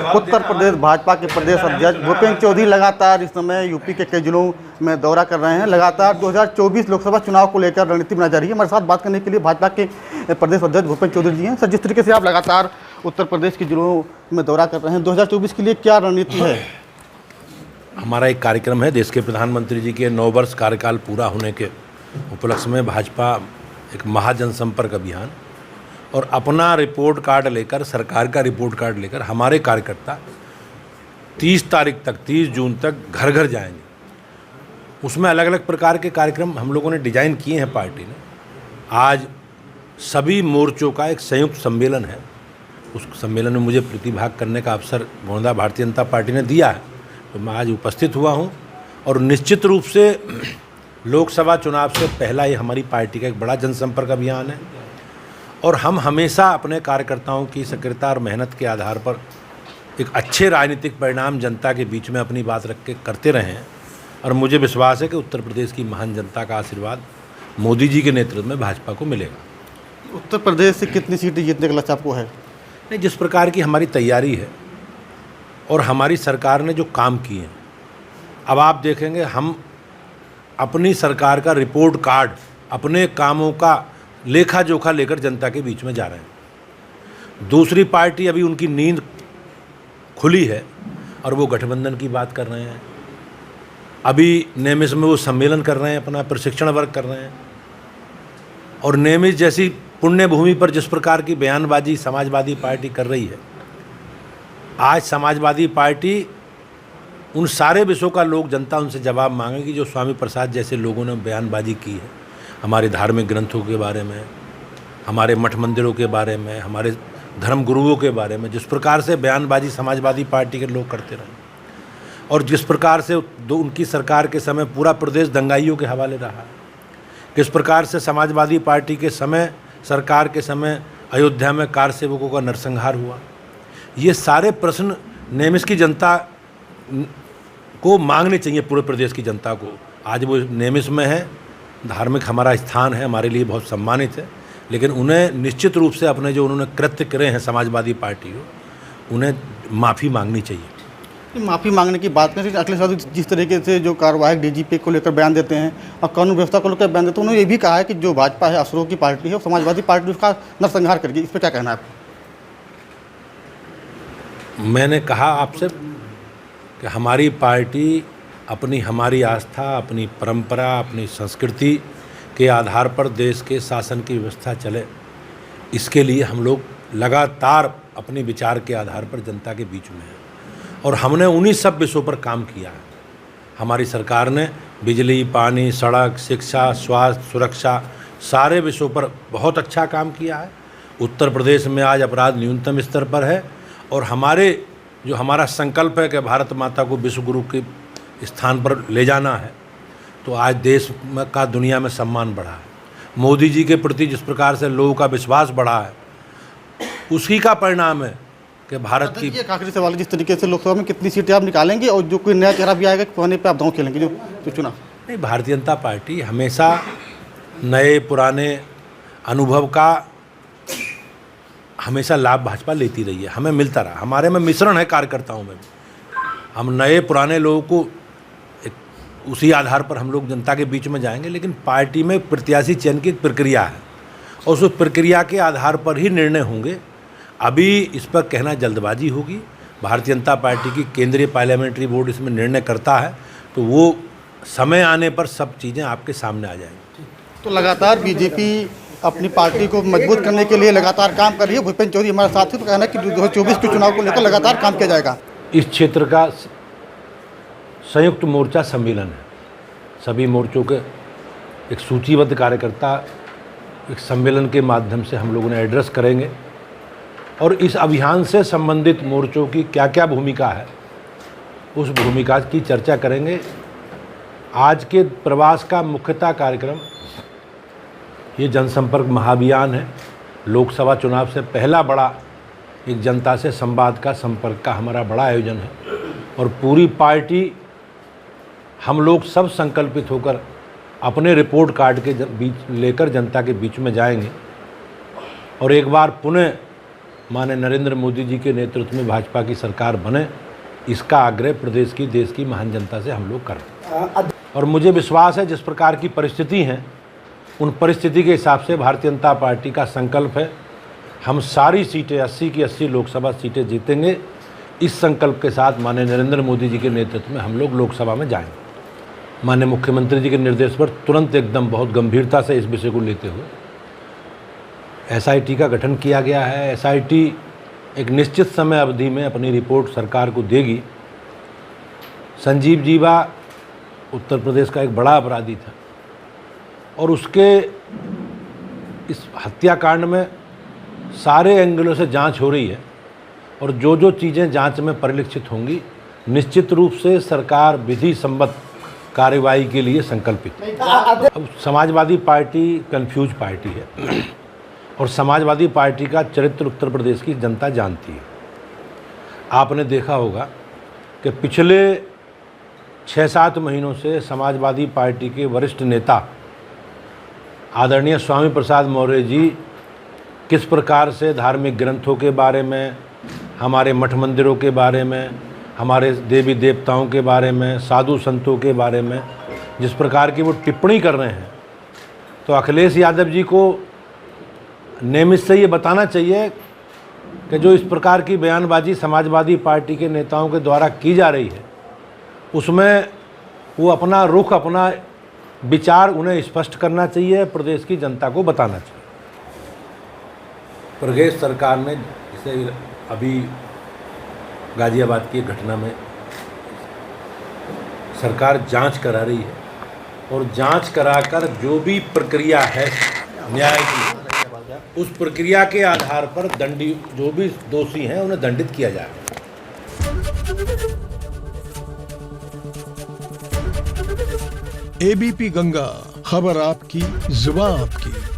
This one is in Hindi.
उत्तर प्रदेश भाजपा के प्रदेश अध्यक्ष भूपेंद्र चौधरी लगातार इस समय यूपी के कई जिलों में दौरा कर रहे हैं। लगातार 2024 लोकसभा चुनाव को लेकर रणनीति बनाई जा रही है। हमारे साथ बात करने के लिए भाजपा के प्रदेश अध्यक्ष भूपेंद्र चौधरी जी हैं। सर, जिस तरीके से आप लगातार उत्तर प्रदेश के जिलों में दौरा कर रहे हैं, 2024 के लिए क्या रणनीति है? हमारा एक कार्यक्रम है, देश के प्रधानमंत्री जी के 9 वर्ष कार्यकाल पूरा होने के उपलक्ष्य में भाजपा एक महाजनसंपर्क अभियान और अपना रिपोर्ट कार्ड लेकर, सरकार का रिपोर्ट कार्ड लेकर हमारे कार्यकर्ता 30 तारीख तक, 30 जून तक घर घर जाएंगे। उसमें अलग अलग प्रकार के कार्यक्रम हम लोगों ने डिजाइन किए हैं पार्टी ने। आज सभी मोर्चों का एक संयुक्त सम्मेलन है। उस सम्मेलन में मुझे प्रतिभाग करने का अवसर गोंडा भारतीय जनता पार्टी ने दिया है, तो मैं आज उपस्थित हुआ हूं। और निश्चित रूप से लोकसभा चुनाव से पहला ये हमारी पार्टी का एक बड़ा जनसंपर्क अभियान है और हम हमेशा अपने कार्यकर्ताओं की सक्रियता और मेहनत के आधार पर एक अच्छे राजनीतिक परिणाम जनता के बीच में अपनी बात रख के करते रहे हैं। और मुझे विश्वास है कि उत्तर प्रदेश की महान जनता का आशीर्वाद मोदी जी के नेतृत्व में भाजपा को मिलेगा। उत्तर प्रदेश से कितनी सीटें जीतने का लक्ष्य आपको है? नहीं, जिस प्रकार की हमारी तैयारी है और हमारी सरकार ने जो काम किए हैं, अब आप देखेंगे हम अपनी सरकार का रिपोर्ट कार्ड, अपने कामों का लेखा जोखा लेकर जनता के बीच में जा रहे हैं। दूसरी पार्टी अभी उनकी नींद खुली है और वो गठबंधन की बात कर रहे हैं। अभी नेमिस में वो सम्मेलन कर रहे हैं, अपना प्रशिक्षण वर्ग कर रहे हैं। और नेमिस जैसी पुण्य भूमि पर जिस प्रकार की बयानबाजी समाजवादी पार्टी कर रही है, आज समाजवादी पार्टी उन सारे विषयों का लोग, जनता उनसे जवाब मांगेगी जो स्वामी प्रसाद जैसे लोगों ने बयानबाजी की है। हमारे धार्मिक ग्रंथों के बारे में, हमारे मठ मंदिरों के बारे में, हमारे धर्म गुरुओं के बारे में जिस प्रकार से बयानबाजी समाजवादी पार्टी के लोग करते रहे और जिस प्रकार से उनकी सरकार के समय पूरा प्रदेश दंगाइयों के हवाले रहा, किस प्रकार से समाजवादी पार्टी के समय, सरकार के समय अयोध्या में कार सेवकों का नरसंहार हुआ, ये सारे प्रश्न नेमिस की जनता को मांगने चाहिए, पूरे प्रदेश की जनता को। आज वो नेमिस में है, धार्मिक हमारा स्थान है, हमारे लिए बहुत सम्मानित है, लेकिन उन्हें निश्चित रूप से अपने जो उन्होंने कृत्य करे हैं समाजवादी पार्टी को, उन्हें माफ़ी मांगनी चाहिए। माफ़ी मांगने की बात करें, अखिलेश यादव जिस तरीके से जो कार्यवाहक डीजीपी को लेकर बयान देते हैं और कानून व्यवस्था को लेकर बयान देते हैं, उन्होंने ये भी कहा है कि जो भाजपा है असुरों की पार्टी है और समाजवादी पार्टी उसका नरसंहार करेगी। इस पर क्या कहना है आपको? मैंने कहा आपसे कि हमारी पार्टी हमारी आस्था, अपनी परंपरा, अपनी संस्कृति के आधार पर देश के शासन की व्यवस्था चले, इसके लिए हम लोग लगातार अपने विचार के आधार पर जनता के बीच में हैं और हमने उन्हीं सब विषयों पर काम किया है। हमारी सरकार ने बिजली, पानी, सड़क, शिक्षा, स्वास्थ्य, सुरक्षा, सारे विषयों पर बहुत अच्छा काम किया है। उत्तर प्रदेश में आज अपराध न्यूनतम स्तर पर है और हमारा संकल्प है कि भारत माता को विश्व गुरु के स्थान पर ले जाना है, तो आज देश का दुनिया में सम्मान बढ़ा है। मोदी जी के प्रति जिस प्रकार से लोगों का विश्वास बढ़ा है, उसी का परिणाम है कि भारत की। एक आखिरी सवाल, जिस तरीके से लोकसभा में कितनी सीटें आप निकालेंगे और जो कोई नया चेहरा भी आएगा कोने पे आप दांव खेलेंगे जो चुनाव? नहीं, भारतीय जनता पार्टी हमेशा नए पुराने अनुभव का हमेशा लाभ भाजपा लेती रही है, हमें मिलता रहा। हमारे में मिश्रण है कार्यकर्ताओं में, हम नए पुराने लोगों को उसी आधार पर हम लोग जनता के बीच में जाएंगे, लेकिन पार्टी में प्रत्याशी चयन की प्रक्रिया है और उस प्रक्रिया के आधार पर ही निर्णय होंगे। अभी इस पर कहना जल्दबाजी होगी। भारतीय जनता पार्टी की केंद्रीय पार्लियामेंट्री बोर्ड इसमें निर्णय करता है, तो वो समय आने पर सब चीज़ें आपके सामने आ जाएंगी। तो लगातार बीजेपी अपनी पार्टी को मजबूत करने के लिए लगातार काम कर रही है। भूपेंद्र चौधरी हमारे साथ ही तो कहना है कि 2024 के चुनाव को लेकर लगातार काम किया जाएगा। इस क्षेत्र का संयुक्त मोर्चा सम्मेलन है, सभी मोर्चों के एक सूचीबद्ध कार्यकर्ता एक सम्मेलन के माध्यम से हम लोगों ने एड्रेस करेंगे और इस अभियान से संबंधित मोर्चों की क्या क्या भूमिका है, उस भूमिका की चर्चा करेंगे। आज के प्रवास का मुख्यतः कार्यक्रम ये जनसंपर्क महाअभियान है। लोकसभा चुनाव से पहला बड़ा एक जनता से संवाद का, संपर्क का हमारा बड़ा आयोजन है और पूरी पार्टी, हम लोग सब संकल्पित होकर अपने रिपोर्ट कार्ड के बीच लेकर जनता के बीच में जाएंगे और एक बार पुनः माननीय नरेंद्र मोदी जी के नेतृत्व में भाजपा की सरकार बने, इसका आग्रह प्रदेश की, देश की महान जनता से हम लोग करें। और मुझे विश्वास है जिस प्रकार की परिस्थिति हैं, उन परिस्थिति के हिसाब से भारतीय जनता पार्टी का संकल्प है, हम सारी सीटें 80 की 80 लोकसभा सीटें जीतेंगे। इस संकल्प के साथ माननीय नरेंद्र मोदी जी के नेतृत्व में हम लोग लोकसभा में जाएंगे। माननीय मुख्यमंत्री जी के निर्देश पर तुरंत एकदम बहुत गंभीरता से इस विषय को लेते हुए SIT का गठन किया गया है। SIT एक निश्चित समय अवधि में अपनी रिपोर्ट सरकार को देगी। संजीव जीवा उत्तर प्रदेश का एक बड़ा अपराधी था और उसके इस हत्याकांड में सारे एंगलों से जांच हो रही है और जो जो चीज़ें जांच में परिलक्षित होंगी, निश्चित रूप से सरकार विधि सम्मत कार्रवाई के लिए संकल्पित है। अब समाजवादी पार्टी कंफ्यूज पार्टी है और समाजवादी पार्टी का चरित्र उत्तर प्रदेश की जनता जानती है। आपने देखा होगा कि पिछले 6-7 महीनों से समाजवादी पार्टी के वरिष्ठ नेता आदरणीय स्वामी प्रसाद मौर्य जी किस प्रकार से धार्मिक ग्रंथों के बारे में, हमारे मठ मंदिरों के बारे में, हमारे देवी देवताओं के बारे में, साधु संतों के बारे में जिस प्रकार की वो टिप्पणी कर रहे हैं, तो अखिलेश यादव जी को नियमित से ये बताना चाहिए कि जो इस प्रकार की बयानबाजी समाजवादी पार्टी के नेताओं के द्वारा की जा रही है, उसमें वो अपना रुख, अपना विचार उन्हें स्पष्ट करना चाहिए, प्रदेश की जनता को बताना चाहिए। प्रदेश सरकार ने जैसे अभी गाजियाबाद की घटना में सरकार जांच करा रही है और जांच कराकर जो भी प्रक्रिया है न्याय की, उस प्रक्रिया के आधार पर दंडी जो भी दोषी हैं उन्हें दंडित किया जाएगा। ABP गंगा, खबर आपकी, जुबान आपकी।